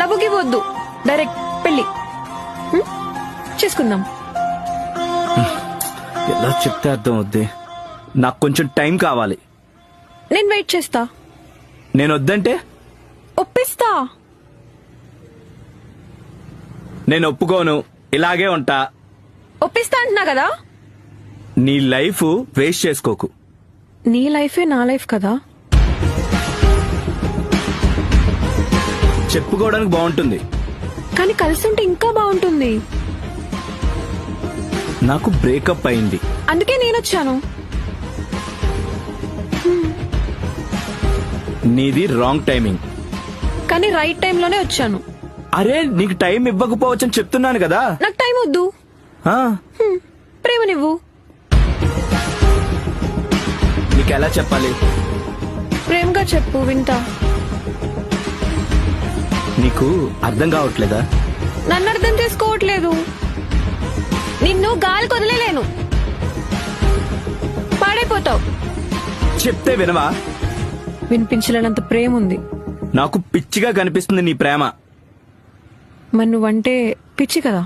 లవ్వుకి వద్దు, డైరెక్ట్ పెళ్లి చేసుకుందాం. ఎలా చెప్తే అర్థం అవుద్ది. నాకు కొంచెం టైం కావాలి. నేను వెయిట్ చేస్తా. నేను వద్దంటే ఒప్పిస్తా. నేను ఒప్పుకోను, ఇలాగే ఉంటా. ఒప్పిస్తా అంటున్నా కదా. నీ లైఫ్ వేస్ట్ చేసుకోకు. నీ లైఫే నా లైఫ్ కదా. చెప్పుకోవడానికి బాగుంటుంది, కానీ కలిసి ఉంటే ఇంకా బాగుంటుంది. నాకు బ్రేకప్ అయింది, అందుకే నేనొచ్చాను. నీది రాంగ్ టైమింగ్. కానీ రైట్ టైంలోనే వచ్చాను. అరే నీకు టైం ఇవ్వకపోవచ్చని చెప్తున్నాను కదా. నాకు టైం వద్దు, ఆ, ప్రేమనివ్వు. నీకు ఎలా చెప్పాలి? ప్రేమగా చెప్పు, వింటా. నీకు అర్థం కావట్లేదా? నన్ను అర్థం చేసుకోవట్లేదు. నిన్ను గాలి కొదలేను, పాడైపోతావు. చెప్తే వినవా? వినిపించలేనంత ప్రేమ ఉంది. నాకు పిచ్చిగా కనిపిస్తుంది నీ ప్రేమ. మరి నువ్వంటే పిచ్చి కదా.